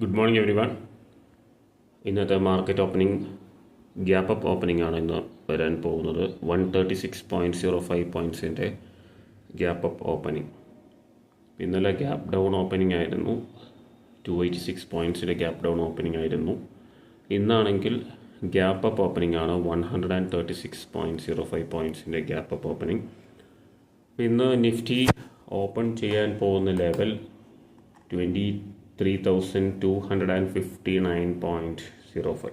Good morning everyone. ഇന്നത്തെ market opening gap up opening ആണ് ഇന്ന് വരാൻ പോകുന്നത്. 136.05 പോയിൻറ്റ്സിൻ്റെ ഗ്യാപ്പ് അപ്പ് ഓപ്പണിംഗ്. ഇന്നലെ ഗ്യാപ്പ് ഡൗൺ ഓപ്പണിംഗ് ആയിരുന്നു. 286 പോയിൻറ്റ്സിൻ്റെ ഗ്യാപ്പ് ഡൗൺ ഓപ്പണിംഗ് ആയിരുന്നു. ഇന്നാണെങ്കിൽ ഗ്യാപ്പ് അപ്പ് ഓപ്പണിംഗ് ആണ്. 136.05 പോയിൻറ്റ്സിൻ്റെ ഗ്യാപ്പ് അപ്പ് ഓപ്പണിംഗ്. ഇന്ന് നിഫ്റ്റി ഓപ്പൺ ചെയ്യാൻ പോകുന്ന ലെവൽ 23,259.05.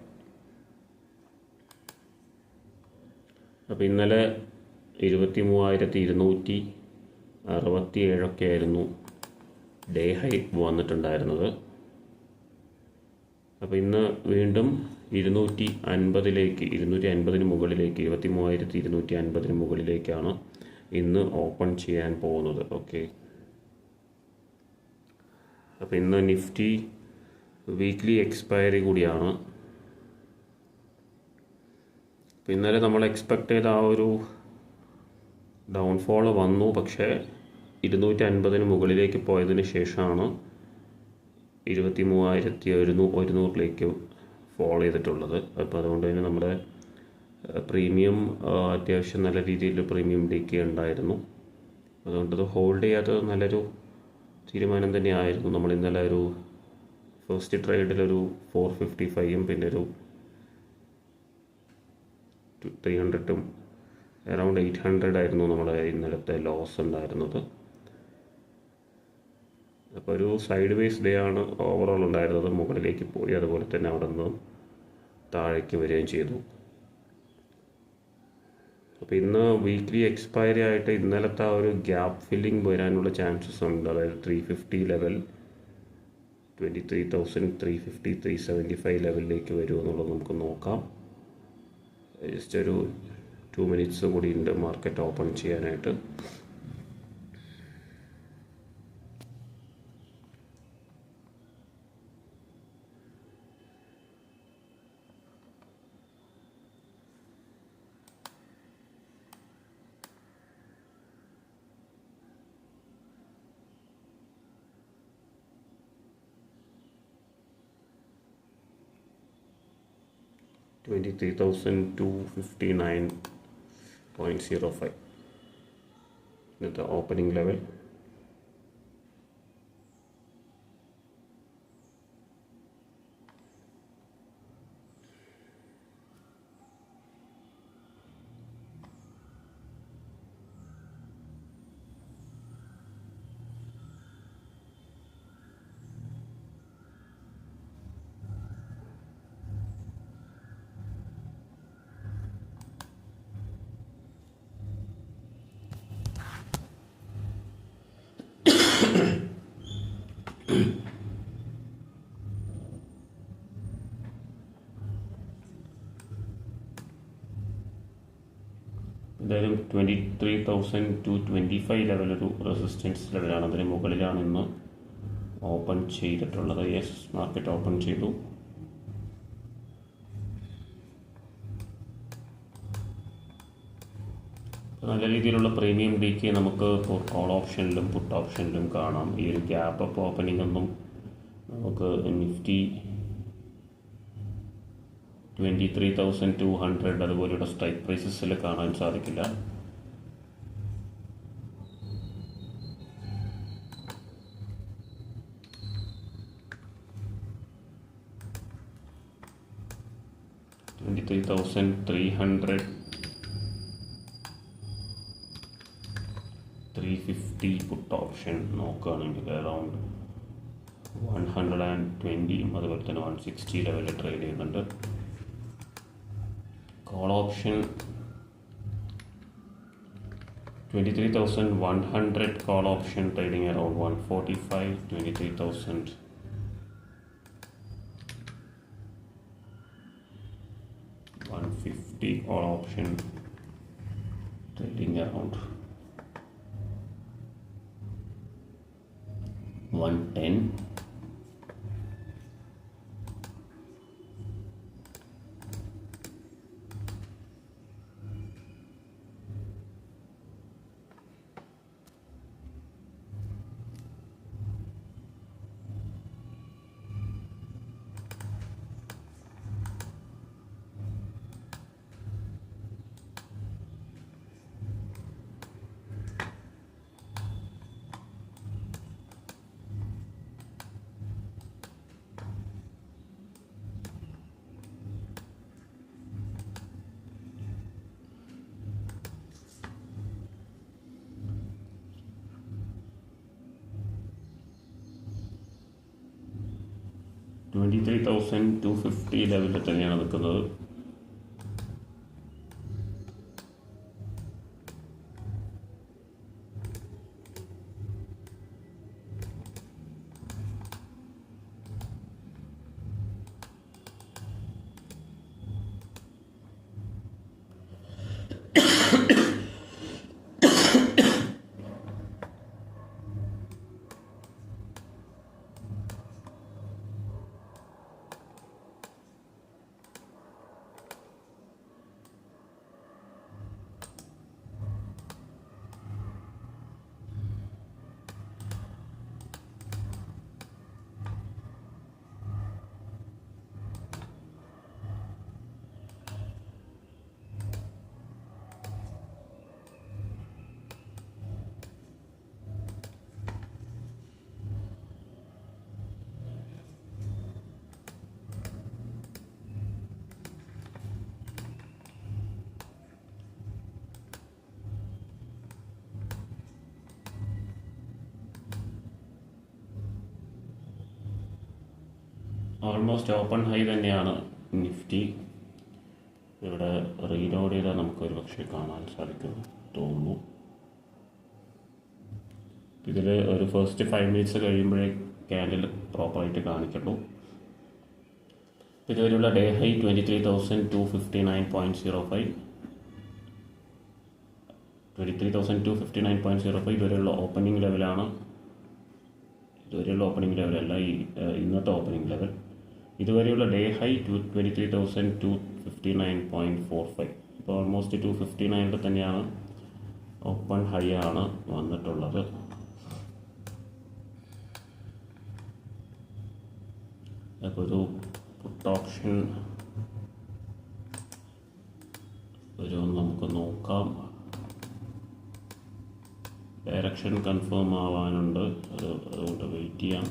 അപ്പോൾ ഇന്നലെ 23,267 ആയിരുന്നു ഡേ ഹൈ വന്നിട്ടുണ്ടായിരുന്നത്. അപ്പോൾ ഇന്ന് വീണ്ടും 250 മുകളിലേക്ക് 23,250 മുകളിലേക്കാണ് ഇന്ന് ഓപ്പൺ ചെയ്യാൻ പോകുന്നത്. ഓക്കെ, അപ്പോൾ ഇന്ന് നിഫ്റ്റി വീക്ക്ലി എക്സ്പയറി കൂടിയാണ്. ഇന്നലെ നമ്മൾ എക്സ്പെക്ട് ചെയ്ത ആ ഒരു ഡൗൺഫോൾ വന്നു, പക്ഷേ 250 മുകളിലേക്ക് പോയതിന് ശേഷമാണ് 23,100 ഫോൾ ചെയ്തിട്ടുള്ളത്. അപ്പോൾ അതുകൊണ്ട് തന്നെ നമ്മുടെ പ്രീമിയം അത്യാവശ്യം നല്ല രീതിയിൽ പ്രീമിയം ഡിക്കെ ഉണ്ടായിരുന്നു. അതുകൊണ്ടത് ഹോൾഡ് ചെയ്യാത്തത് നല്ലൊരു തീരുമാനം തന്നെയായിരുന്നു. നമ്മൾ ഇന്നലെ ഒരു ഫസ്റ്റ് ട്രേഡിലൊരു 455 പിന്നെ ഒരു 300 അറൗണ്ട് 800 ആയിരുന്നു നമ്മുടെ ഇന്നലത്തെ ലോസ് ഉണ്ടായിരുന്നത്. അപ്പോൾ ഒരു സൈഡ് വേസ് ഡേ ആണ് ഓവറോൾ ഉണ്ടായിരുന്നത്. മുകളിലേക്ക് പോയി, അതുപോലെ തന്നെ അവിടെ നിന്ന് താഴേക്ക് വരികയും ചെയ്തു. അപ്പോൾ ഇന്ന് വീക്ക്ലി എക്സ്പയറി ആയിട്ട് ഇന്നലത്തെ ആ ഒരു ഗ്യാപ്പ് ഫില്ലിംഗ് വരാനുള്ള ചാൻസസ് ഉണ്ട്. അതായത് 350 ലെവൽ 23,350 375 ലെവലിലേക്ക് വരുമെന്നുള്ളത് നമുക്ക് നോക്കാം. ജസ്റ്റ് ഒരു 2 മിനിറ്റ്സ് കൂടി ഉണ്ട് മാർക്കറ്റ് ഓപ്പൺ ചെയ്യാനായിട്ട്. $23,259.05 ഇന്നത്തെ ഓപ്പണിംഗ് ലെവൽ. എന്തായാലും 23,225 ലെവൽ ഒരു റെസിസ്റ്റൻസ് ലെവലാണ്. അതിന് മുകളിലാണ് ഇന്ന് ഓപ്പൺ ചെയ്തിട്ടുള്ളത്. യെസ്, മാർക്കറ്റ് ഓപ്പൺ ചെയ്തു. നല്ല രീതിയിലുള്ള പ്രീമിയം ഡിക്കെ നമുക്ക് കോൾ ഓപ്ഷനിലും പുട്ട് ഓപ്ഷനിലും കാണാം. ഈ ഒരു ഗ്യാപ്പ് അപ്പ് ഓപ്പണിംഗ് ഒന്നും നമുക്ക് നിഫ്റ്റി 23,200 അതുപോലെയുള്ള സ്ട്രൈക്ക് പ്രൈസസിൽ കാണാൻ സാധിക്കില്ല. $23,300 350 പുട്ട് ഓപ്ഷൻ നോക്കുകയാണെങ്കിൽ അറൗണ്ട് 120 അതുപോലെ തന്നെ 160 ലെവലിൽ ട്രേഡ് ചെയ്യുന്നുണ്ട്. Call option 23,100 call option trading around 145. 23,150 call option trading around 110. 23,250 ലെവലിൽ തന്നെയാണ് നിൽക്കുന്നത്. ഓൾമോസ്റ്റ് ഓപ്പൺ ഹൈ തന്നെയാണ് നിഫ്റ്റി. ഇവിടെ റീലോഡ് ചെയ്താൽ നമുക്ക് ഒരു പക്ഷേ കാണാൻ സാധിക്കും തോന്നുന്നു. ഇതിൽ ഒരു ഫസ്റ്റ് 5 മിനിറ്റ്സ് കഴിയുമ്പോഴേ ക്യാൻഡിൽ പ്രോപ്പറായിട്ട് കാണിക്കുള്ളൂ. ഇതുവരെയുള്ള ഡേ ഹൈ 23,259.05, 23,259.05 ഇതുവരെയുള്ള ഓപ്പണിംഗ് ലെവലാണ്. ഇതുവരെയുള്ള ഓപ്പണിംഗ് ലെവലല്ല, ഇന്നത്തെ ഓപ്പണിംഗ് ലെവൽ. ഇതുവരെയുള്ള ഡേ ഹൈ 23,259.45. ഇപ്പോൾ ഓൾമോസ്റ്റ് 259 തന്നെയാണ് ഓപ്പൺ ഹൈ ആണ് വന്നിട്ടുള്ളത്. അപ്പോൾ ഒരു പുട്ട് ഓപ്ഷൻ വരുമെന്ന് നമുക്ക് നോക്കാം. ഡയറക്ഷൻ കൺഫേം ആവാനുണ്ട്, അതുകൊണ്ട് വെയിറ്റ് ചെയ്യാം.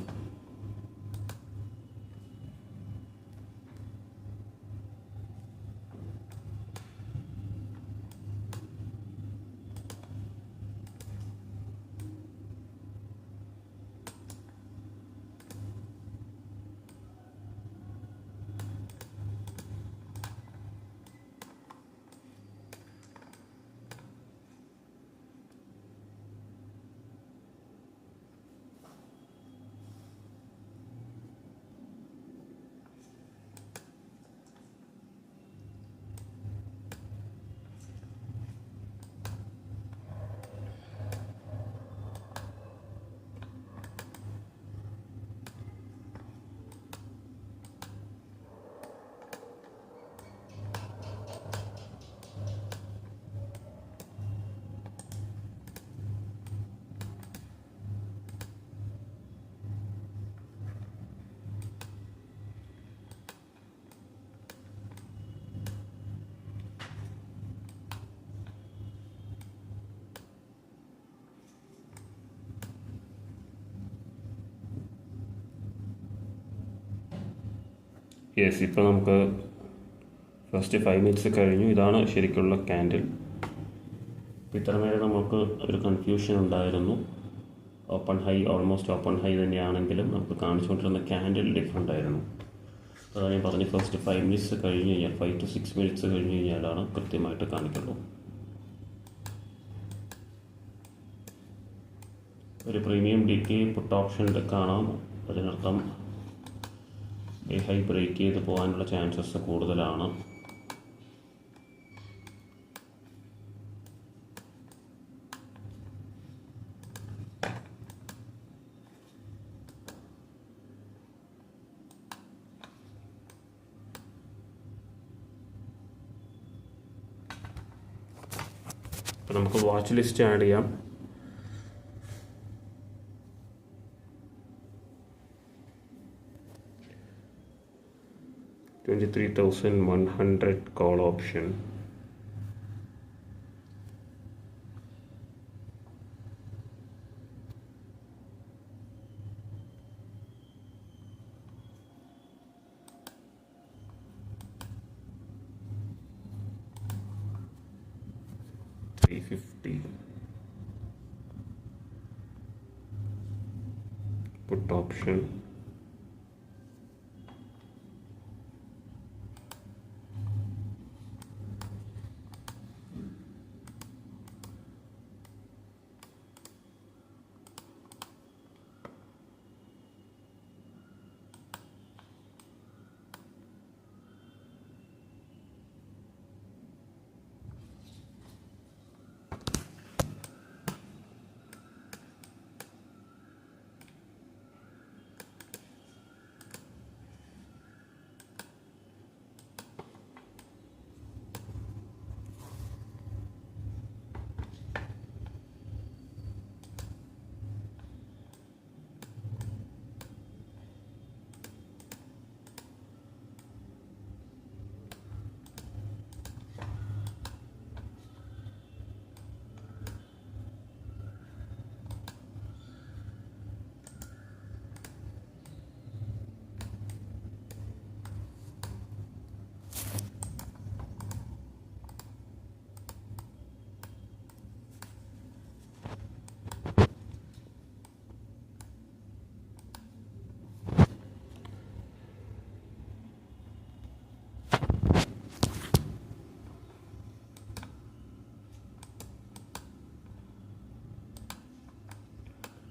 യെസ്, ഇപ്പോൾ നമുക്ക് ഫസ്റ്റ് 5 മിനിറ്റ്സ് കഴിഞ്ഞു. ഇതാണ് ശരിക്കുള്ള ക്യാൻഡിൽ. ഇത്രമേലെ നമുക്ക് ഒരു കൺഫ്യൂഷൻ ഉണ്ടായിരുന്നു. Open high, almost open high തന്നെയാണെങ്കിലും നമുക്ക് കാണിച്ചുകൊണ്ടിരുന്ന ക്യാൻഡിൽ ഡിഫറെൻ്റ് ആയിരുന്നു. അതാണ് ഞാൻ പറഞ്ഞ് ഫസ്റ്റ് 5 മിനിറ്റ്സ് കഴിഞ്ഞ് കഴിഞ്ഞാൽ 5 to 6 മിനിറ്റ്സ് കഴിഞ്ഞ് കഴിഞ്ഞാലാണ് കൃത്യമായിട്ട് കാണിക്കുള്ളൂ. ഒരു പ്രീമിയം ഡിക്ക് പുട്ട് ഓപ്ഷനിൽ കാണാം. അതിനർത്ഥം ഡേ ഹൈ ബ്രേക്ക് ചെയ്ത് പോകാനുള്ള ചാൻസസ് കൂടുതലാണ്. അപ്പോൾ നമുക്ക് വാച്ച് ലിസ്റ്റ് ആഡ് ചെയ്യാം. $23,100 call option. $350 put option.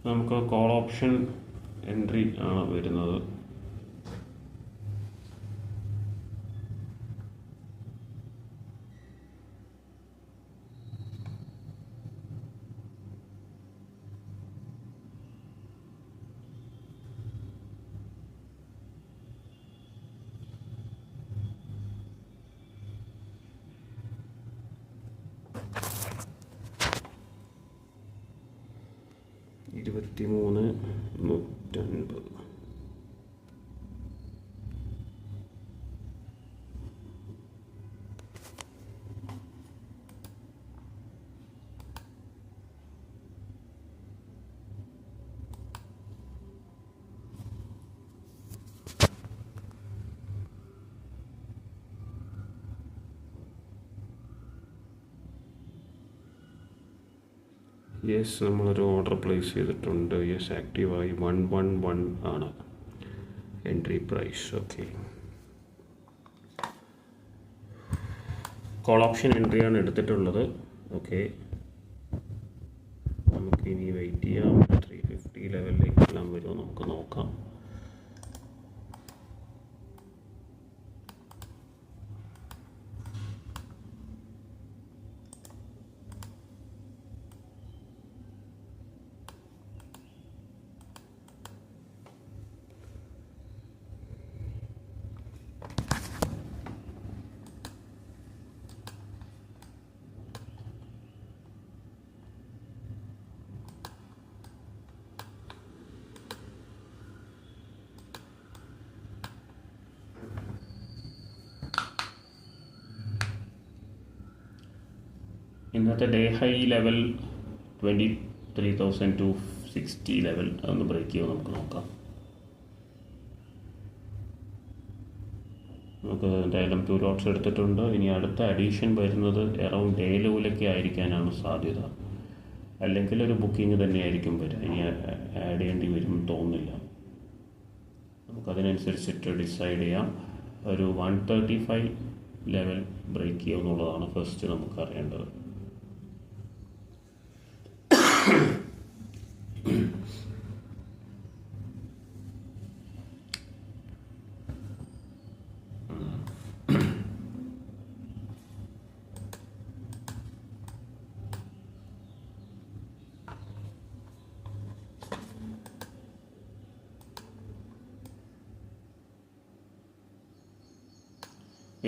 നമുക്ക് കോൾ ഓപ്ഷൻ എൻട്രി ആണ് വരുന്നത്. $23,150. യെസ്, നമ്മളൊരു ഓർഡർ പ്ലേസ് ചെയ്തിട്ടുണ്ട്. യെസ്, ആക്റ്റീവായി. 111 ആണ് entry price. Okay, call option എൻട്രിയാണ് എടുത്തിട്ടുള്ളത്. ഓക്കെ, നമുക്കിനി വെയിറ്റ് ചെയ്യാം. 350 ലെവലിലേക്കെല്ലാം വരുമോ നമുക്ക് നോക്കാം. ഇന്നത്തെ ഡേ ഹൈ ലെവൽ 23,260 ലെവൽ. അതൊന്ന് ബ്രേക്ക് ചെയ്യുമോ നമുക്ക് നോക്കാം. നമുക്ക് എന്തായാലും 2 ലോട്ട്സ് എടുത്തിട്ടുണ്ട്. ഇനി അടുത്ത അഡീഷൻ വരുന്നത് അറൗണ്ട് ഡേ ലെവലൊക്കെ ആയിരിക്കാനാണ് സാധ്യത. അല്ലെങ്കിൽ ഒരു ബുക്കിംഗ് തന്നെയായിരിക്കും വരിക. ഇനി ആഡ് ചെയ്യേണ്ടി വരും തോന്നുന്നില്ല. നമുക്കതിനനുസരിച്ചിട്ട് ഡിസൈഡ് ചെയ്യാം. ഒരു 135 ലെവൽ ബ്രേക്ക് ചെയ്യുമെന്നുള്ളതാണ് ഫസ്റ്റ് നമുക്ക് അറിയേണ്ടത്.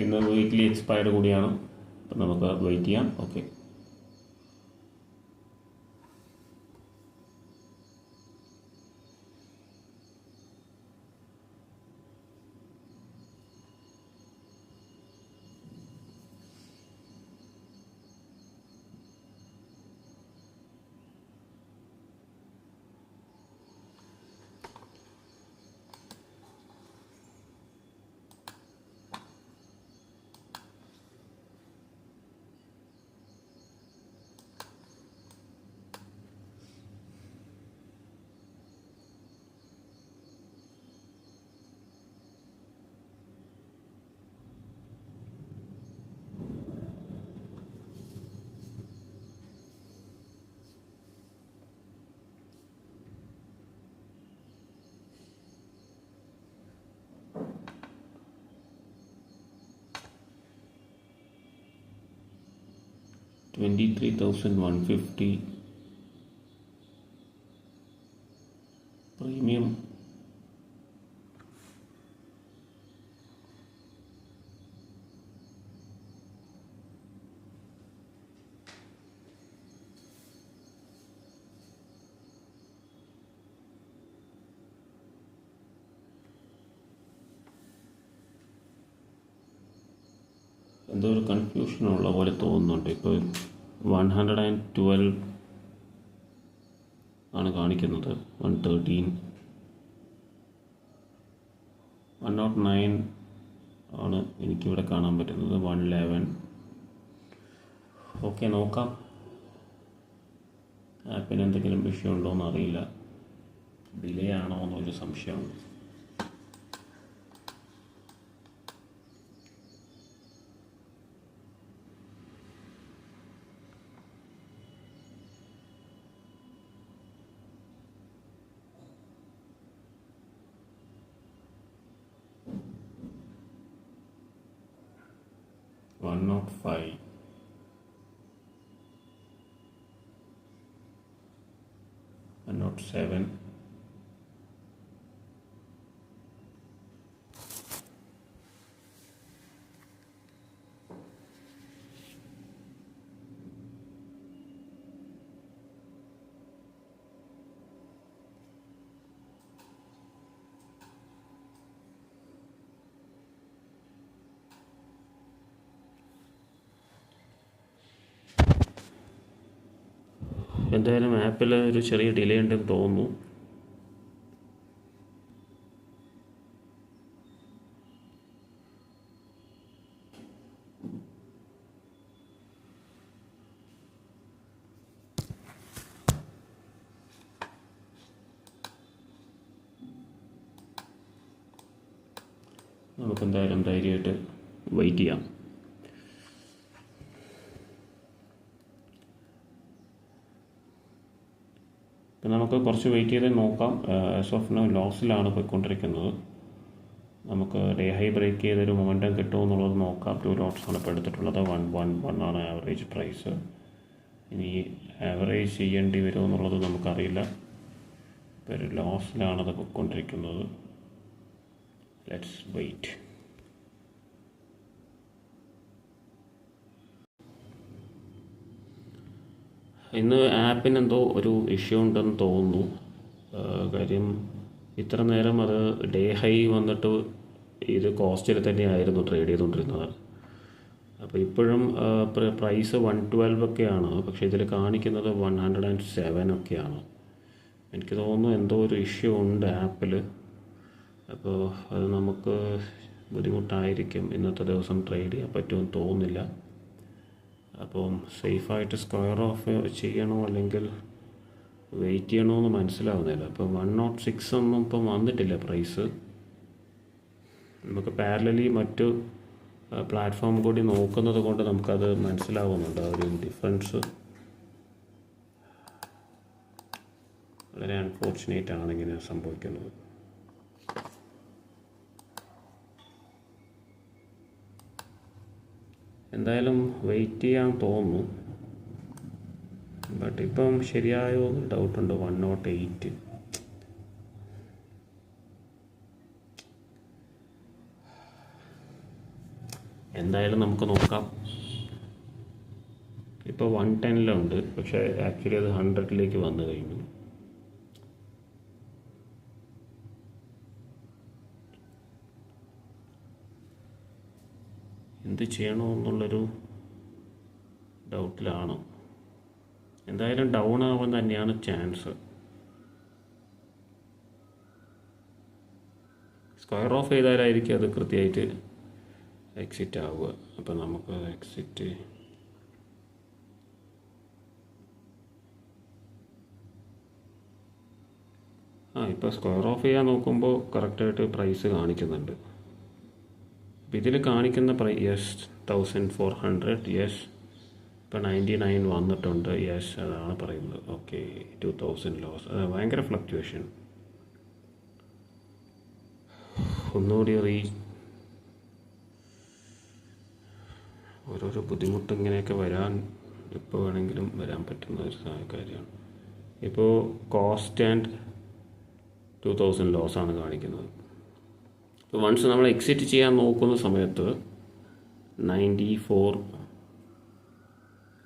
ഇന്ന് വീക്ക്ലി എക്സ്പയർഡ് കൂടിയാണ്. അപ്പം നമുക്ക് വെയിറ്റ് ചെയ്യാം. Okay, $23,150 premium. എന്തോ ഒരു കൺഫ്യൂഷനുള്ള പോലെ തോന്നുന്നുണ്ട്. ഇപ്പോൾ 112 ആണ് കാണിക്കുന്നത്. 113, 109 ആണ് എനിക്കിവിടെ കാണാൻ പറ്റുന്നത്. 111. ഓക്കെ, നോക്കാം. ആപ്പിന് എന്തെങ്കിലും ഇഷ്യൂ ഉണ്ടോ എന്ന് അറിയില്ല. ഡിലേ ആണോ എന്നൊരു സംശയമുണ്ട്. 105, 107, എന്തായാലും ആപ്പിൽ ഒരു ചെറിയ ഡിലേ ഉണ്ടെന്ന് തോന്നുന്നു. നമുക്കെന്തായാലും ധൈര്യമായിട്ട് വെയിറ്റ് ചെയ്യാം. ഇപ്പം നമുക്ക് കുറച്ച് വെയിറ്റ് ചെയ്ത് നോക്കാം. ആസ് ഓഫ് നോ ലോസിലാണ് പോയിക്കൊണ്ടിരിക്കുന്നത്. നമുക്ക് ഡേ ഹൈ ബ്രേക്ക് ചെയ്തൊരു മൊമെൻറ്റം കിട്ടുമോ എന്നുള്ളത് നോക്കാം. 2 ലോട്ട്സാണ് ഇപ്പോൾ എടുത്തിട്ടുള്ളത്. 111 ആണ് ആവറേജ് പ്രൈസ്. ഇനി ആവറേജ് ചെയ്യേണ്ടി വരുമോ എന്നുള്ളത് നമുക്കറിയില്ല. ഇപ്പോൾ ഒരു ലോസിലാണത് പോയിക്കൊണ്ടിരിക്കുന്നത്. Let's wait. ഇന്ന് ആപ്പിനെന്തോ ഒരു ഇഷ്യൂ ഉണ്ടെന്ന് തോന്നുന്നു. കാര്യം ഇത്ര നേരം അത് ഡേ ഹൈ വന്നിട്ട് ഇത് കോസ്റ്റിൽ തന്നെയായിരുന്നു ട്രേഡ് ചെയ്തുകൊണ്ടിരുന്നത്. അപ്പോൾ ഇപ്പോഴും പ്രൈസ് 112 ഒക്കെയാണ്, പക്ഷേ ഇതിൽ കാണിക്കുന്നത് 107 ഒക്കെയാണ്. എനിക്ക് തോന്നുന്നു എന്തോ ഒരു ഇഷ്യൂ ഉണ്ട് ആപ്പിൽ. അപ്പോൾ അത് നമുക്ക് ബുദ്ധിമുട്ടായിരിക്കും. ഇന്നത്തെ ദിവസം ട്രേഡ് ചെയ്യാൻ പറ്റുമെന്ന് തോന്നുന്നില്ല. അപ്പം സേഫായിട്ട് സ്ക്വയർ ഓഫ് ചെയ്യണോ അല്ലെങ്കിൽ വെയിറ്റ് ചെയ്യണോ എന്ന് മനസ്സിലാവുന്നില്ല. അപ്പോൾ 106 ഒന്നും ഇപ്പം വന്നിട്ടില്ല പ്രൈസ്. നമുക്ക് പാരലലി മറ്റു പ്ലാറ്റ്ഫോം കൂടി നോക്കുന്നത് കൊണ്ട് നമുക്കത് മനസ്സിലാവുന്നുണ്ട്. ആ ഒരു ഡിഫറൻസ് വളരെ അൺഫോർച്ചുനേറ്റ് ആണ് ഇങ്ങനെ സംഭവിക്കുന്നത്. എന്തായാലും വെയിറ്റ് ചെയ്യാൻ തോന്നുന്നു. ബട്ട് ഇപ്പം ശരിയായോ എന്ന് ഡൗട്ടുണ്ട്. 108 എന്തായാലും നമുക്ക് നോക്കാം. ഇപ്പോൾ 110 പക്ഷേ ആക്ച്വലി അത് 100 വന്നു കഴിഞ്ഞു. എന്ത് ചെയ്യണമെന്നുള്ളൊരു ഡൗട്ടിലാണ്. എന്തായാലും ഡൗൺ ആവാൻ തന്നെയാണ് ചാൻസ്. സ്ക്വയർ ഓഫ് ചെയ്താലായിരിക്കും അത് കൃത്യമായിട്ട് എക്സിറ്റ് ആവുക. അപ്പോൾ നമുക്ക് എക്സിറ്റ് ഇപ്പോൾ സ്ക്വയർ ഓഫ് ചെയ്യാൻ നോക്കുമ്പോൾ കറക്റ്റായിട്ട് പ്രൈസ് കാണിക്കുന്നുണ്ട്. അപ്പോൾ ഇതിൽ കാണിക്കുന്ന യെസ് 1400, യെസ് ഇപ്പോൾ 99 വന്നിട്ടുണ്ട്, യെസ് അതാണ് പറയുന്നത്. Okay 2000 loss. ഭയങ്കര ഫ്ലക്ച്വേഷൻ. ഒന്നുകൂടി ഓരോരോ ബുദ്ധിമുട്ട് ഇങ്ങനെയൊക്കെ വരാൻ ഇപ്പോൾ വേണമെങ്കിലും വരാൻ പറ്റുന്ന ഒരു കാര്യമാണ്. ഇപ്പോൾ കോസ്റ്റ് ആൻഡ് 2000 ലോസാണ് കാണിക്കുന്നത്. അപ്പോൾ വൺസ് നമ്മൾ എക്സിറ്റ് ചെയ്യാൻ നോക്കുന്ന സമയത്ത് 94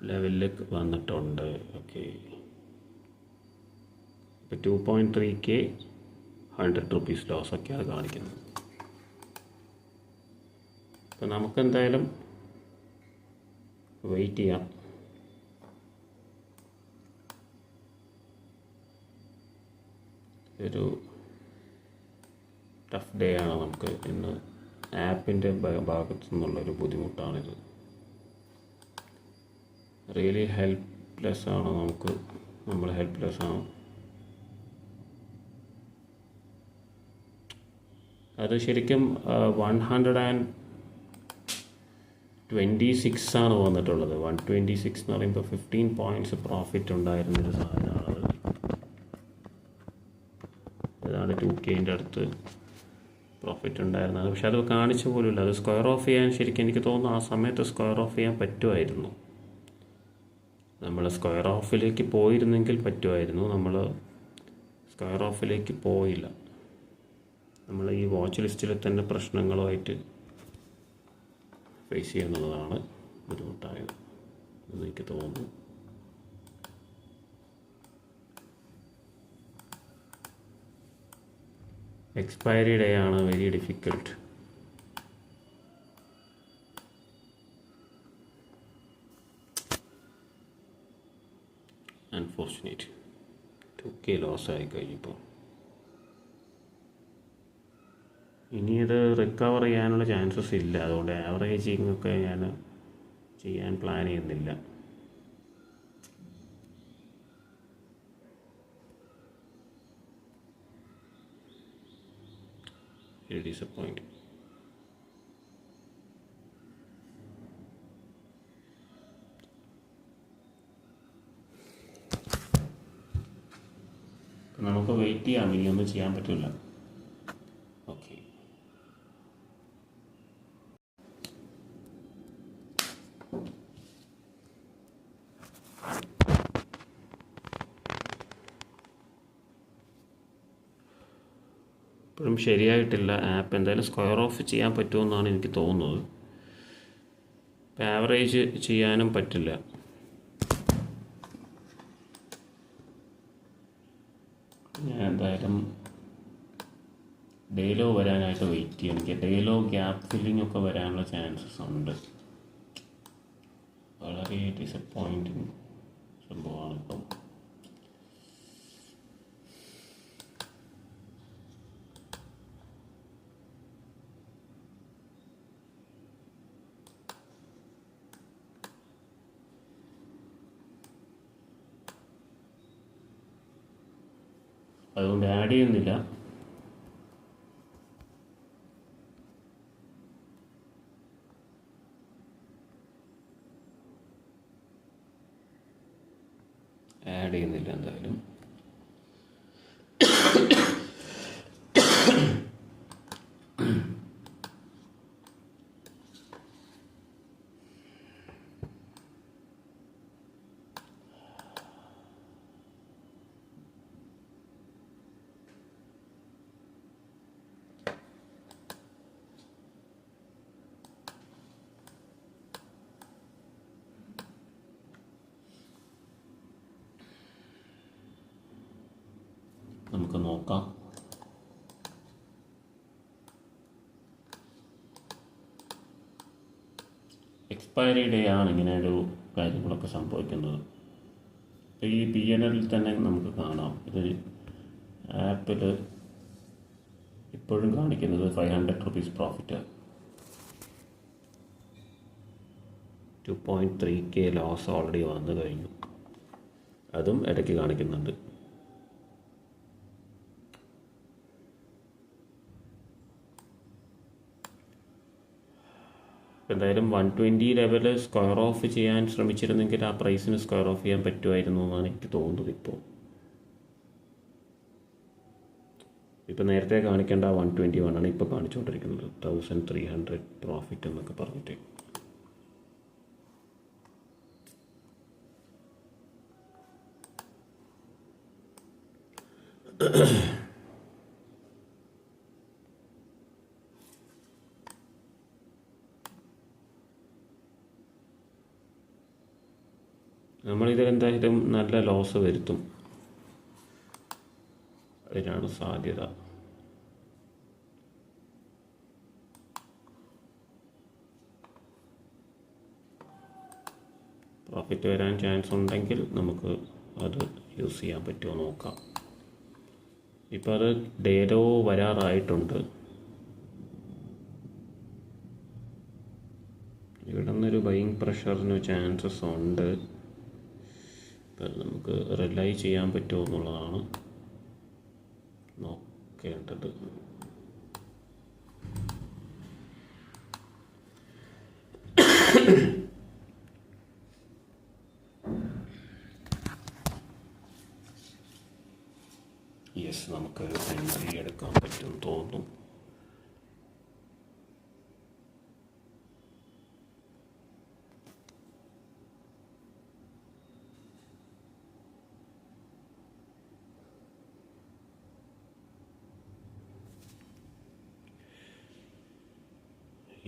ലെവലിലേക്ക് വന്നിട്ടുണ്ട്. ഓക്കെ ഇപ്പോൾ 2.3K 100 rupees ലോസൊക്കെയാണ് കാണിക്കുന്നത്. അപ്പോൾ നമുക്കെന്തായാലും വെയിറ്റ് ചെയ്യാം. ഒരു ടഫ് ഡേ ആണ് നമുക്ക് ഇന്ന്. ആപ്പിൻ്റെ ഭാഗത്തു നിന്നുള്ളൊരു ബുദ്ധിമുട്ടാണിത്. റിയലി ഹെൽപ്ലെസ് ആണ്. നമ്മൾ ഹെൽപ്ലെസ് ആണ്. അത് ശരിക്കും 126 ആണ് വന്നിട്ടുള്ളത്. 126 എന്ന് പറയുമ്പോൾ 15 points പ്രോഫിറ്റ് ഉണ്ടായിരുന്നൊരു സാധനമാണത്. ഏതാണ്ട് 2Kൻ്റെ അടുത്ത് പ്രോഫിറ്റ് ഉണ്ടായിരുന്നത്. പക്ഷെ അത് കാണിച്ച പോലുമില്ല. അത് സ്ക്വയർ ഓഫ് ചെയ്യാൻ ശരിക്കും എനിക്ക് തോന്നുന്നു ആ സമയത്ത് സ്ക്വയർ ഓഫ് ചെയ്യാൻ പറ്റുമായിരുന്നു. നമ്മൾ സ്ക്വയർ ഓഫിലേക്ക് പോയിരുന്നെങ്കിൽ പറ്റുമായിരുന്നു. നമ്മൾ സ്ക്വയർ ഓഫിലേക്ക് പോയില്ല. നമ്മൾ ഈ വാച്ച് ലിസ്റ്റിൽ തന്നെ പ്രശ്നങ്ങളുമായിട്ട് ഫേസ് ചെയ്യുന്നതാണ് ബുദ്ധിമുട്ടായത് എന്ന് എനിക്ക് തോന്നുന്നു. എക്സ്പയറി ഡേ ആണ് very difficult. Unfortunate 2K loss ആയി കഴിഞ്ഞപ്പോൾ ഇനി ഇത് റിക്കവർ ചെയ്യാനുള്ള ചാൻസസ് ഇല്ല. അതുകൊണ്ട് ആവറേജിങ് ഒക്കെ ഞാൻ ചെയ്യാൻ പ്ലാൻ ചെയ്യുന്നില്ല. ഡിസപ്പോയിൻറ്റ്. നമുക്ക് വെയിറ്റ് ചെയ്യാം, ഇനിയൊന്നും ചെയ്യാൻ പറ്റില്ല. ഓക്കെ, ഇപ്പോഴും ശരിയായിട്ടില്ല ആപ്പ്. എന്തായാലും സ്ക്വയർ ഓഫ് ചെയ്യാൻ പറ്റുമെന്നാണ് എനിക്ക് തോന്നുന്നത്. ഇപ്പം ആവറേജ് ചെയ്യാനും പറ്റില്ല. ഞാൻ എന്തായാലും ഡെയിലോ വരാനായിട്ട് വെയിറ്റ് ചെയ്യും. എനിക്ക് ഡെയിലോ ഗ്യാപ്പ് ഫില്ലിംഗ് ഒക്കെ വരാനുള്ള ചാൻസസ് ഉണ്ട്. വളരെ ഡിസപ്പോയിൻറ്റിങ് സംഭവമാണ് ഇപ്പം. അതുകൊണ്ട് ആഡ് ചെയ്യുന്നില്ല. എന്തായാലും നമുക്ക് നോക്കാം. എക്സ്പയറി ഡേ ആണ് ഇങ്ങനെ ഒരു കാര്യങ്ങളൊക്കെ സംഭവിക്കുന്നത്. ഈ PNL തന്നെ നമുക്ക് കാണാം. ഇത് ആപ്പിൽ ഇപ്പോഴും കാണിക്കുന്നത് 500 rupees profit, 2.3K loss already വന്നു കഴിഞ്ഞു. അതും ഇടയ്ക്ക് കാണിക്കുന്നുണ്ട്. എന്തായാലും 120 ലെവൽ സ്ക്വയർ ഓഫ് ചെയ്യാൻ ശ്രമിച്ചിരുന്നെങ്കിൽ ആ പ്രൈസിന് സ്ക്വയർ ഓഫ് ചെയ്യാൻ പറ്റുമായിരുന്നു എന്നാണ് എനിക്ക് തോന്നുന്നത്. ഇപ്പോൾ നേരത്തെ കാണിക്കേണ്ട 121 ആണ് ഇപ്പോൾ കാണിച്ചുകൊണ്ടിരിക്കുന്നത്. 1300 പ്രോഫിറ്റ് എന്നൊക്കെ പറഞ്ഞിട്ട്. നമ്മളിതിലെന്തായാലും നല്ല ലോസ് വരുത്തും, അതിനാണ് സാധ്യത. പ്രോഫിറ്റ് വരാൻ ചാൻസ് ഉണ്ടെങ്കിൽ നമുക്ക് അത് യൂസ് ചെയ്യാൻ പറ്റുമോ നോക്കാം. ഇപ്പോൾ അത് ഡേലോ വരാറായിട്ടുണ്ട്. ഇവിടെ നിന്നൊരു ബൈയിങ് പ്രഷറിന് ചാൻസസ് ഉണ്ട്. നമുക്ക് റിലൈ ചെയ്യാൻ പറ്റുമോ എന്നുള്ളതാണ് നോക്കേണ്ടത്. യെസ്, നമുക്കൊരു എൻട്രി എടുക്കാൻ പറ്റും തോന്നുന്നു.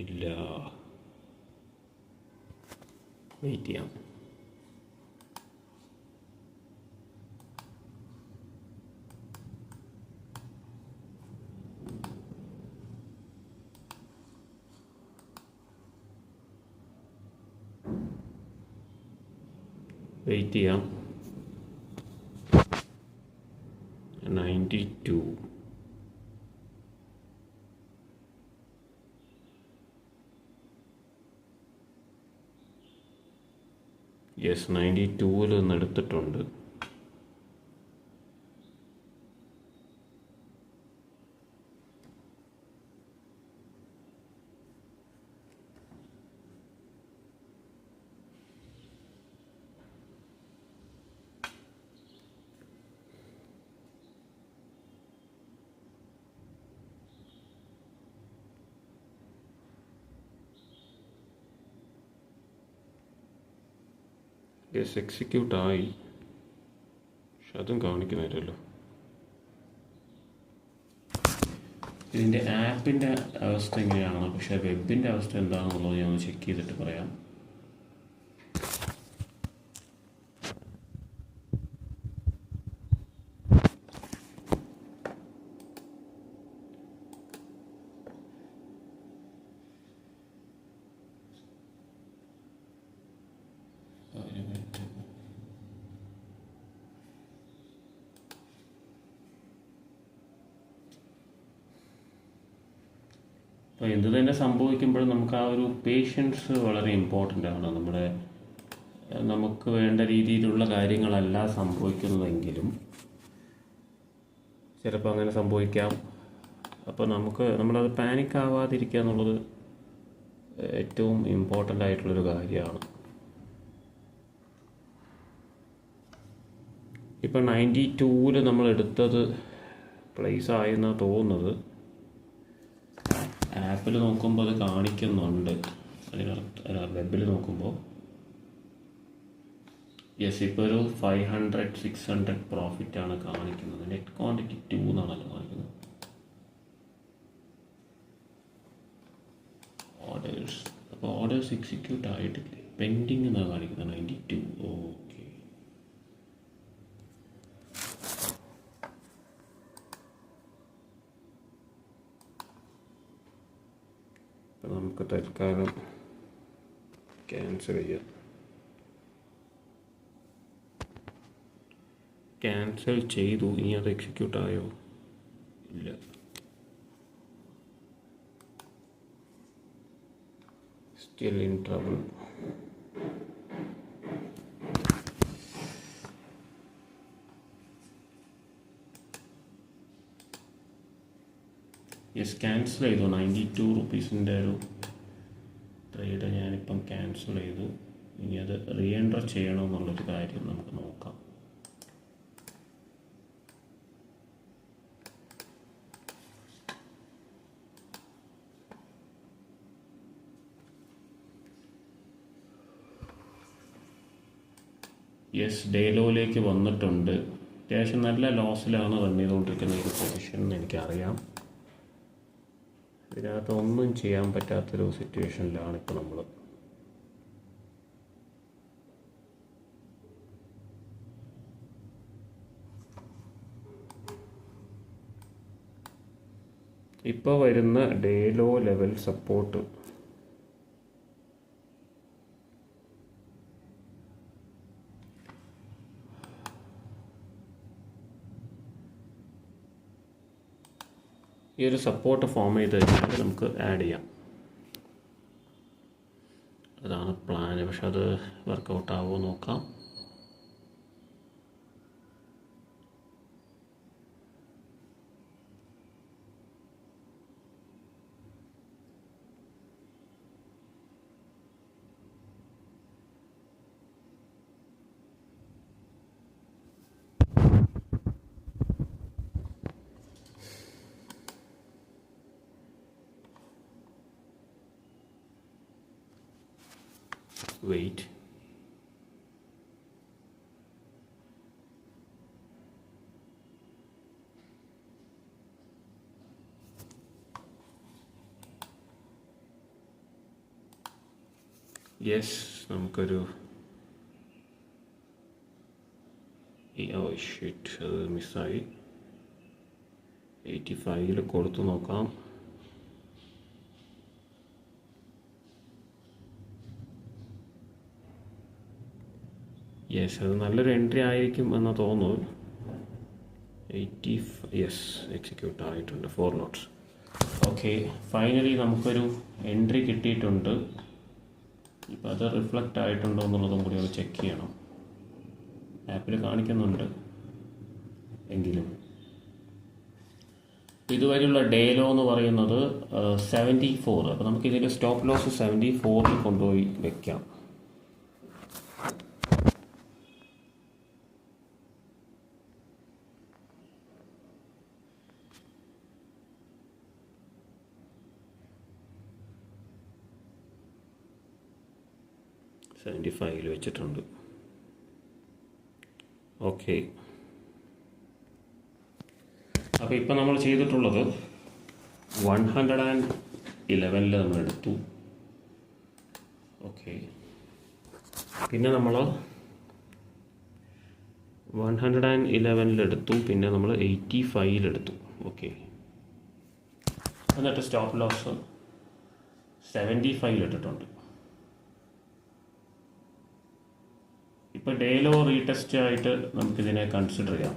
ഇല്ല, വെയിറ്റ് ചെയ്യാം. വെയിറ്റ് ചെയ്യാം. 92. യെസ്, 92-ൽ നിന്ന് എടുത്തിട്ടുണ്ട്. യെസ്, എക്സിക്യൂട്ട് ആയി, പക്ഷെ അതും കാണിക്കുന്നില്ലല്ലോ. ഇതിൻ്റെ ആപ്പിൻ്റെ അവസ്ഥ എങ്ങനെയാണ്, പക്ഷേ വെബിൻ്റെ അവസ്ഥ എന്താണെന്നുള്ളത് ഞാൻ ഒന്ന് ചെക്ക് ചെയ്തിട്ട് പറയാം. അപ്പോൾ എന്ത് തന്നെ സംഭവിക്കുമ്പോഴും നമുക്ക് ആ ഒരു പേഷ്യൻസ് വളരെ ഇമ്പോർട്ടൻ്റ് ആണ്. നമുക്ക് വേണ്ട രീതിയിലുള്ള കാര്യങ്ങളല്ല സംഭവിക്കുന്നതെങ്കിലും ചിലപ്പോൾ അങ്ങനെ സംഭവിക്കാം. അപ്പോൾ നമ്മളത് പാനിക് ആവാതിരിക്കുക എന്നുള്ളത് ഏറ്റവും ഇമ്പോർട്ടൻ്റ് ആയിട്ടുള്ളൊരു കാര്യമാണ്. ഇപ്പം 92-ൽ നമ്മൾ എടുത്തത് പ്ലേസ് ആയെന്നാണ് തോന്നുന്നത്. ആപ്പിൽ നോക്കുമ്പോൾ അത് കാണിക്കുന്നുണ്ട്, വെബിൽ നോക്കുമ്പോൾ. യെസ്, ഇപ്പോൾ ഒരു 500-600 പ്രോഫിറ്റാണ് കാണിക്കുന്നത്. നെറ്റ് ക്വാണ്ടിറ്റി 2 എന്നാണല്ലോ കാണിക്കുന്നത്. ഓർഡേഴ്സ്, അപ്പോൾ ഓർഡേഴ്സ് എക്സിക്യൂട്ട് ആയിട്ടില്ലേ, പെൻഡിങ് എന്നാണ് കാണിക്കുന്നത് 92. ഓക്കെ, അപ്പോൾ നമുക്ക് തൽക്കാലം ക്യാൻസൽ ചെയ്യാം. ക്യാൻസൽ ചെയ്തു. ഇനി അത് എക്സിക്യൂട്ട് ആയോ? ഇല്ല. Still in trouble. Yes, cancel ചെയ്തു. 92 റുപ്പീസിൻ്റെ ഒരു ട്രേഡ് ഞാനിപ്പം ക്യാൻസൽ ചെയ്തു. ഇനി അത് റീ എൻറ്റർ ചെയ്യണമെന്നുള്ളൊരു കാര്യം നമുക്ക് നോക്കാം. യെസ്, ഡേ ലോയിലേക്ക് വന്നിട്ടുണ്ട്. അത്യാവശ്യം നല്ല ലോസിലാണ് റൺ ചെയ്തുകൊണ്ടിരിക്കുന്ന ഒരു പൊസിഷൻ എന്ന് എനിക്കറിയാം. ഇതിനകത്ത് ഒന്നും ചെയ്യാൻ പറ്റാത്തൊരു സിറ്റുവേഷനിലാണ് ഇപ്പോൾ നമ്മൾ. ഇപ്പോൾ വരുന്ന ഡേ ലോ ലെവൽ സപ്പോർട്ട് ഈ ഒരു സപ്പോർട്ട് ഫോം ചെയ്ത് കഴിഞ്ഞാൽ നമുക്ക് ആഡ് ചെയ്യാം. അതാണ് പ്ലാൻ. പക്ഷെ അത് വർക്കൗട്ട് ആവുമോ നോക്കാം. വെയിറ്റ്. യെസ്, നമുക്കൊരു ഷിറ്റ്, അത് മിസ്സായി. 85 കൊടുത്തു നോക്കാം. യെസ്, അത് നല്ലൊരു എൻട്രി ആയിരിക്കും എന്ന് തോന്നുന്നു. 85, യെസ്, എക്സിക്യൂട്ട് ആയിട്ടുണ്ട്. 4 ലോട്ട്സ്. ഓക്കെ, ഫൈനലി നമുക്കൊരു എൻട്രി കിട്ടിയിട്ടുണ്ട്. ഇപ്പം അത് റിഫ്ലക്റ്റ് ആയിട്ടുണ്ടോ എന്നുള്ളതും കൂടി ഒന്ന് ചെക്ക് ചെയ്യണം. ആപ്പിൽ കാണിക്കുന്നുണ്ട് എങ്കിലും. ഇതുവരെയുള്ള ഡേ ലോ എന്ന് പറയുന്നത് 74. അപ്പോൾ നമുക്കിതിൻ്റെ സ്റ്റോപ്പ് ലോസ് 74 കൊണ്ടുപോയി വെക്കാം. $75 വെച്ചിട്ടുണ്ട്. ഓക്കെ, അപ്പോൾ ഇപ്പം നമ്മൾ ചെയ്തിട്ടുള്ളത് 111 നമ്മൾ എടുത്തു. ഓക്കെ, പിന്നെ നമ്മൾ 111 എടുത്തു, പിന്നെ നമ്മൾ 85 എടുത്തു. ഓക്കെ, എന്നിട്ട് സ്റ്റോപ്പ് ലോസ് 75 ഇട്ടിട്ടുണ്ട്. ഇപ്പോൾ ഡേ ലോ റീടെസ്റ്റ് ആയിട്ട് നമുക്കിതിനെ കൺസിഡർ ചെയ്യാം.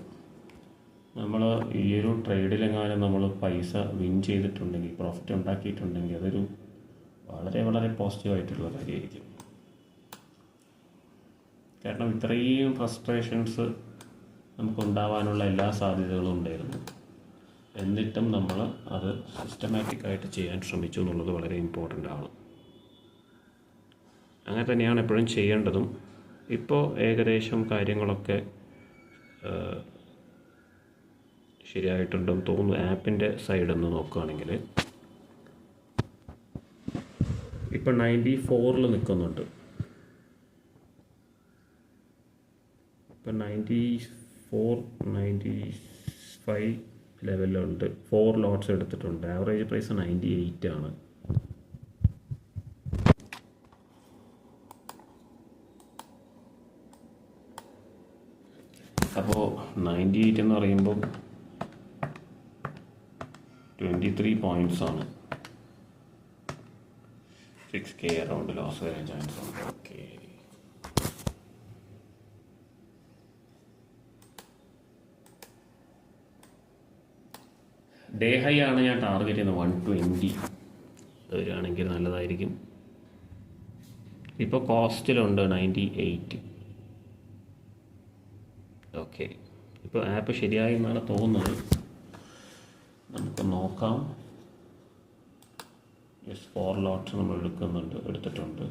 നമ്മൾ ഈ ഒരു ട്രേഡിലെങ്ങാനും നമ്മൾ പൈസ വിൻ ചെയ്തിട്ടുണ്ടെങ്കിൽ, പ്രോഫിറ്റ് ഉണ്ടാക്കിയിട്ടുണ്ടെങ്കിൽ, അതൊരു വളരെ വളരെ പോസിറ്റീവായിട്ടുള്ള കാര്യമായിരിക്കും. കാരണം ഇത്രയും ഫ്രസ്ട്രേഷൻസ് നമുക്കുണ്ടാവാനുള്ള എല്ലാ സാധ്യതകളും ഉണ്ടായിരുന്നു. എന്നിട്ടും നമ്മൾ അത് സിസ്റ്റമാറ്റിക്കായിട്ട് ചെയ്യാൻ ശ്രമിച്ചു എന്നുള്ളത് വളരെ ഇമ്പോർട്ടൻ്റ് ആണ്. അങ്ങനെ തന്നെയാണ് എപ്പോഴും ചെയ്യേണ്ടതും. ഇപ്പോൾ ഏകദേശം കാര്യങ്ങളൊക്കെ ശരിയായിട്ടുണ്ടെന്ന് തോന്നുന്നു. ആപ്പിൻ്റെ സൈഡിൽ നിന്ന് നോക്കുകയാണെങ്കിൽ ഇപ്പം 94 നിൽക്കുന്നുണ്ട്. ഇപ്പം 94, 95 ലെവലിലുണ്ട്. 4 ലോട്ട്സ് എടുത്തിട്ടുണ്ട്. ആവറേജ് പ്രൈസ് 98 ആണ്. അപ്പോൾ 98 എന്ന് പറയുമ്പോൾ 23 പോയിൻറ്റ്സ് ആണ്. 6K അറൗണ്ട് ലോസ് വരാൻ ചാൻസ് ഉണ്ട്. ഓക്കെ, ഡേ ഹൈ ആണ് ഞാൻ ടാർഗറ്റ് ചെയ്യുന്നത്. 120 വരികയാണെങ്കിൽ നല്ലതായിരിക്കും. ഇപ്പോൾ കോസ്റ്റിലുണ്ട് 98. ഓക്കെ, ഇപ്പോൾ ആപ്പ് ശരിയായി എന്നാണ് തോന്നുന്നത്. നമുക്ക് നോക്കാം. യെസ്, 4 ലോട്ട്സ് നമ്മൾ എടുത്തിട്ടുണ്ട്.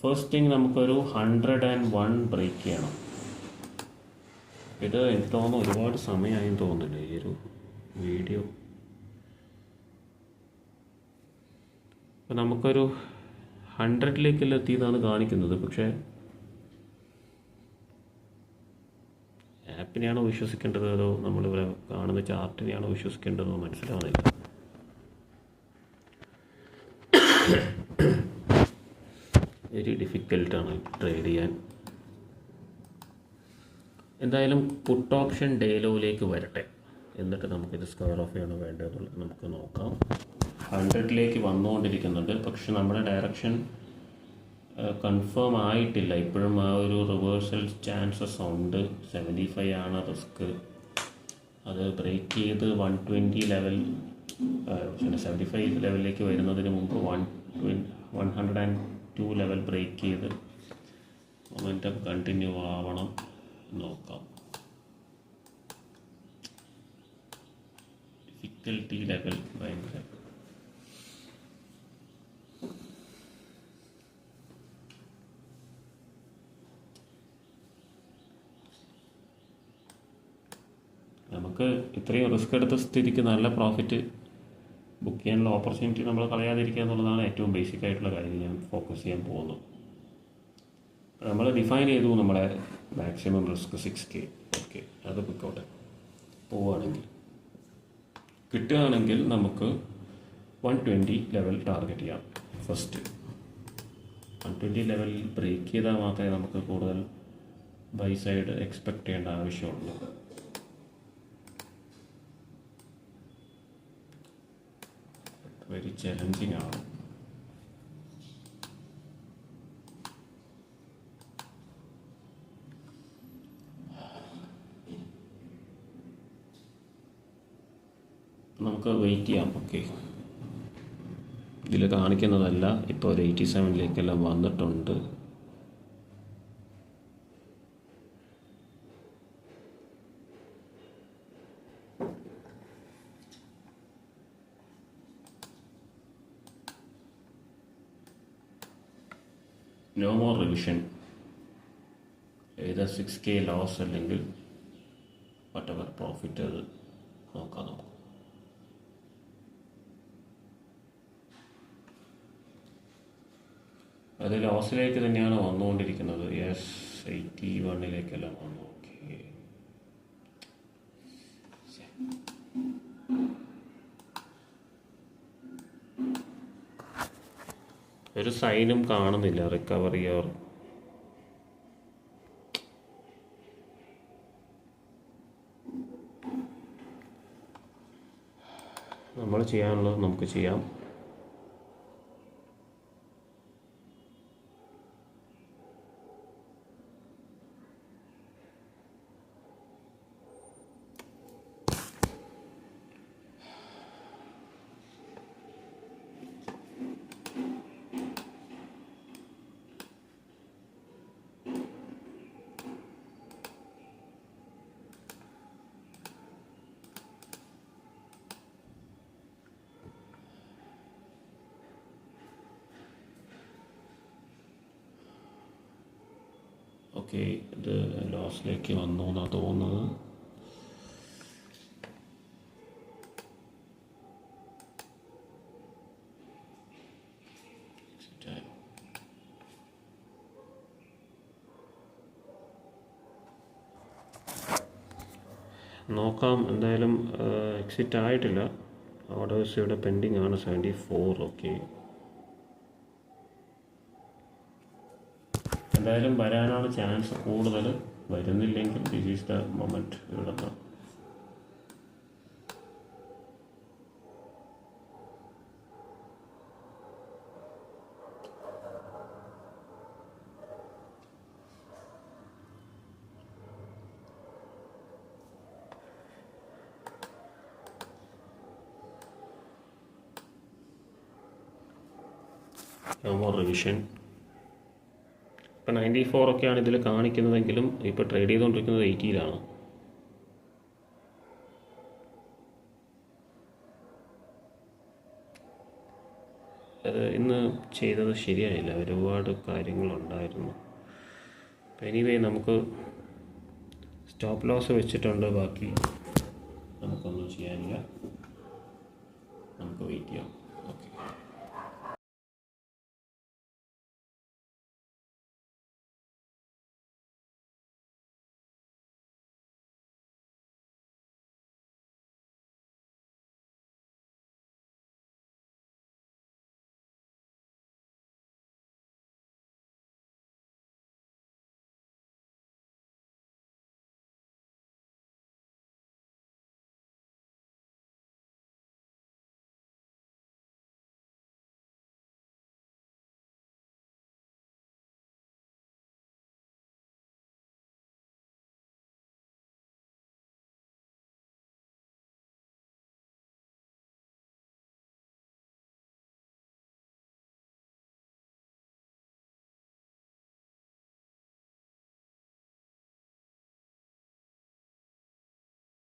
ഫസ്റ്റ് തിങ് നമുക്കൊരു 101 ബ്രേക്ക് ചെയ്യണം. ഇത് എനിക്ക് തോന്നുന്നു ഒരുപാട് സമയമായെന്ന് തോന്നുന്നില്ല ഈ ഒരു വീഡിയോ. അപ്പോൾ നമുക്കൊരു 100 എത്തിയതാണ് കാണിക്കുന്നത്. പക്ഷേ ആപ്പിനെയാണോ വിശ്വസിക്കേണ്ടത് അതോ നമ്മളിവിടെ കാണുന്ന ചാർട്ടിനെയാണോ വിശ്വസിക്കേണ്ടതോ മനസ്സിലാവുന്നില്ല. വെരി ഡിഫിക്കൽട്ടാണ് ട്രേഡ് ചെയ്യാൻ. എന്തായാലും പുട്ട് ഓപ്ഷൻ ഡേ ലോയിലേക്ക് വരട്ടെ, എന്നിട്ട് നമുക്കിത് സ്ക്വയർ ഓഫ് ചെയ്യണോ വേണ്ടതെന്നുള്ളത് നമുക്ക് നോക്കാം. 100 വന്നുകൊണ്ടിരിക്കുന്നുണ്ട്. പക്ഷെ നമ്മുടെ ഡയറക്ഷൻ കൺഫേം ആയിട്ടില്ല. ഇപ്പോഴും ആ ഒരു റിവേഴ്സൽ ചാൻസസ് ഉണ്ട്. 75 ആണ് റിസ്ക്. അത് ബ്രേക്ക് ചെയ്ത് 120 ലെവൽ, 75 ലെവലിലേക്ക് വരുന്നതിന് മുമ്പ് 102 ലെവൽ ബ്രേക്ക് ചെയ്ത് മൊമെൻറ്റം കണ്ടിന്യൂ ആവണം. നോക്കാം. ഡിഫിക്കൽട്ടി ലെവൽ ഭയങ്കര. നമുക്ക് ഇത്രയും റിസ്ക് എടുത്ത സ്ഥിതിക്ക് നല്ല പ്രോഫിറ്റ് ബുക്ക് ചെയ്യാനുള്ള ഓപ്പർച്യൂണിറ്റി നമ്മൾ കളയാതിരിക്കുക എന്നുള്ളതാണ് ഏറ്റവും ബേസിക് ആയിട്ടുള്ള കാര്യം ഞാൻ ഫോക്കസ് ചെയ്യാൻ പോകുന്നത്. നമ്മൾ ഡിഫൈൻ ചെയ്തു നമ്മളെ മാക്സിമം റിസ്ക് 6K. ഓക്കെ, അത് ബുക്കൗട്ട് പോവുകയാണെങ്കിൽ കിട്ടുകയാണെങ്കിൽ നമുക്ക് 120 ലെവൽ ടാർഗറ്റ് ചെയ്യാം ഫസ്റ്റ്. 120 ലെവലിൽ ബ്രേക്ക് ചെയ്താൽ മാത്രമേ നമുക്ക് കൂടുതൽ ബൈ സൈഡ് എക്സ്പെക്റ്റ് ചെയ്യേണ്ട ആവശ്യമുള്ളൂ. വെരി ചലഞ്ചിങ് ആണ്. നമുക്ക് വെയിറ്റ് ചെയ്യാം. ഓക്കെ, ഇതിൽ കാണിക്കുന്നതല്ല, ഇപ്പോൾ ഒരു 87 വന്നിട്ടുണ്ട്. No more revision. ഏതാ 6K ലോസ് അല്ലെങ്കിൽ വട്ടവർ പ്രോഫിറ്റ്, അത് നോക്കാം നമുക്ക്. അത് ലോസിലേക്ക് തന്നെയാണ് വന്നുകൊണ്ടിരിക്കുന്നത്. യെസ്, 81 വന്നു. ഓക്കെ, ഒരു സൈനും കാണുന്നില്ല റിക്കവറി ഓർ നമ്മൾ ചെയ്യാനുള്ളത് നമുക്ക് ചെയ്യാം. ഓക്കെ, ഇത് ലോസിലേക്ക് വന്നു എന്നാണ് തോന്നുന്നത്. നോക്കാം. എന്തായാലും എക്സിറ്റ് ആയിട്ടില്ല. ഓർഡേഴ്സ് ഇവിടെ പെൻഡിങ് ആണ് 74. ഓക്കെ, എന്തായാലും വരാനാണ് ചാൻസ് കൂടുതൽ. വരുന്നില്ലെങ്കിൽ ദിസ് ഈസ് ദ മൊമെൻറ്റ്. ഇവിടെ നിന്ന് റിവിഷൻ. ഇപ്പോൾ 94 ഒക്കെയാണ് ഇതിൽ കാണിക്കുന്നതെങ്കിലും ഇപ്പോൾ ട്രേഡ് ചെയ്തുകൊണ്ടിരിക്കുന്നത് 80-ലാണ്. അത് ഇന്ന് ചെയ്തത് ശരിയായില്ല, ഒരുപാട് കാര്യങ്ങളുണ്ടായിരുന്നു. എനിവേ, നമുക്ക് സ്റ്റോപ്പ് ലോസ് വെച്ചിട്ടുണ്ട്. ബാക്കി നമുക്കൊന്നും ചെയ്യാനില്ല, നമുക്ക് വെയിറ്റ് ചെയ്യാം.